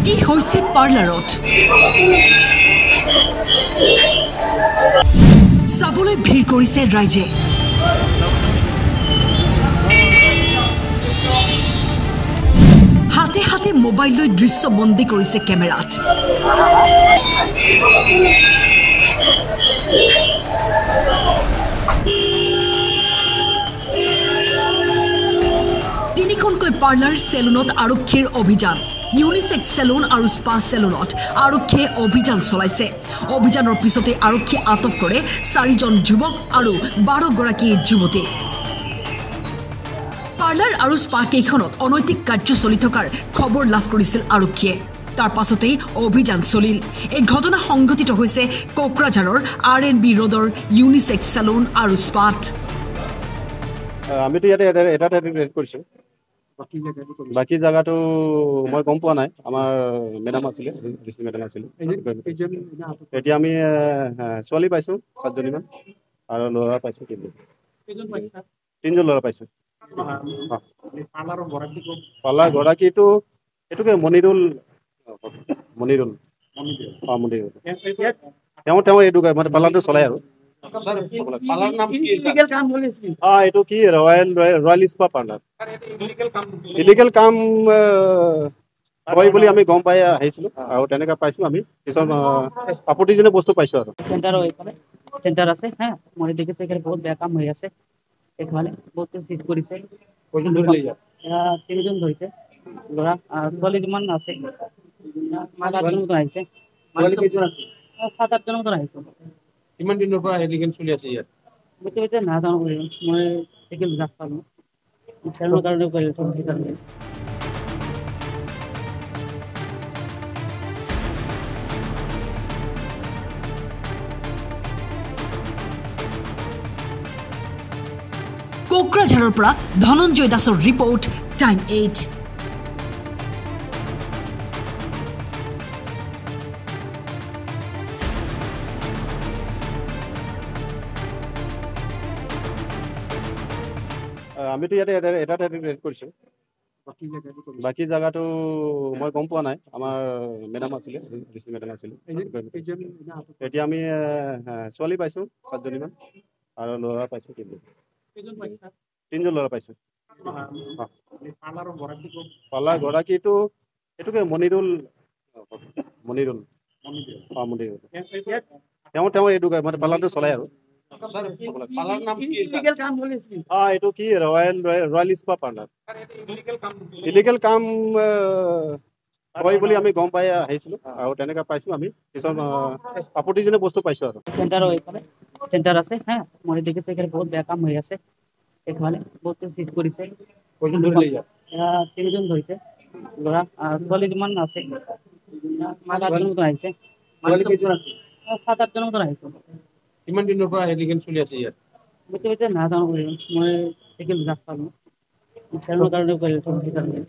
কি হৈছে পাৰ্লাৰত চাবলৈ ভিৰ কৰিছে ৰাইজে হাতে হাতে মোবাইল লৈ দৃশ্য বন্দী কৰিছে কেমেৰাত তিনিখনকৈ পাৰ্লাৰ সেলুনত আৰক্ষীৰ অভিযান ইউনিসেক্স সেলুন আৰু স্পা সেলুনত আৰক্ষীয়ে অভিযান চলাইছে অভিযানৰ পিছতে আৰক্ষী আটক কৰে 4জন যুৱক আৰু 12 গৰাকী যুৱতী পাৰ্লাৰ আৰু স্পা কেইখনত অনৈতিক কাৰ্য চলি থকাৰ খবৰ লাভ কৰিছিল আৰক্ষীয়ে তাৰ পাছতে অভিযান চলিল এই ঘটনা সংঘটিত হৈছে কোকৰাঝাৰৰ আৰএনবি ৰোডৰ ইউনিসেক্স সেলুন আৰু স্পাত আমি তো এটা ৰেড কৰিছো বাকি জায়গাটো মই গম পোৱা নাই আমাৰ মেডাম আছিল ডিসি মেডাম আছিল এতিয়া আমি ছোৱালী পাইছো 7জনী মান আৰু ল'ৰা পাইছো তিনজন ল'ৰা পাইছো পাৰ্লাৰ গৰাকীটো এটোকে মনিৰুল তেওঁ এটুকে মানে পাৰ্লাৰটো চলাই আৰু এইটো কি ৰয়েল স্পা পাৰ্লাৰ ইলিগেল কাম হয় বুলি আমি গম পাই আহিছিলো আৰু তেনেকা পাইছো আমি পিছত আপত্তিজনক বস্তু পাইছো আৰু সেন্টার আছে হ্যাঁ মই দেখেছি এখানে বহুত বেয়া কাম হয়ে আছে এখানে বহুত সিজ করেছে তিনজন ধরেছে ওরা ছোৱালী কিমান আছে 7-8জন মতো আহিছে 7-8জন মতো আহিছে কিমান দিনৰ পৰা ইলিগেল চলি আছে ইয়াত বুঝতে নাজানো মই এখানে গাছ পালো সেলুনৰ কাৰণে কৰি আছো সেইকাৰণে কোকৰাঝাৰৰ পৰা ধনঞ্জয় দাসৰ ৰিপৰ্ট টাইম 8 আমি তো এটা ৰেড কৰিছো বাকি জায়গাটো মই গম পোৱা নাই আমাৰ মেডাম আছিল ডিসি মেডাম আছিল এতিয়া আমি ছোৱালী পাইছো 7জনী মান আৰু ল'ৰা পাইছো তিনজন ল'ৰা পাইছো পাৰ্লাৰ গৰাকীটো এটোকে মনিৰুল তেওঁ এটুকে মানে পাৰ্লাৰটো চলাই আৰু এইটো কি ৰয়েল স্পা পাৰ্লাৰ ইলিগেল কাম হয় বুলি আমি গম পাই আহিছিলো আৰু তেনেকা পাইছো আমি পিছত আপত্তিজনক বস্তু পাইছো আৰু সেন্টার আছে হ্যাঁ মই দেখেছি এখানে বহুত বেয়া কাম হয়ে আছে এখানে বহুত সিজ করেছে তিনজন ধরেছে ওরা ছোৱালী কিমান আছে 7-8জন মতো আহিছে 7-8জন মতো আহিছে কিমান দিনৰ পৰা ইলিগেল চলি আছে ইয়াত বুঝতে নাজানো মই এখানে গাছ পালো সেলুনৰ কাৰণে কৰি আছো সেইকাৰণে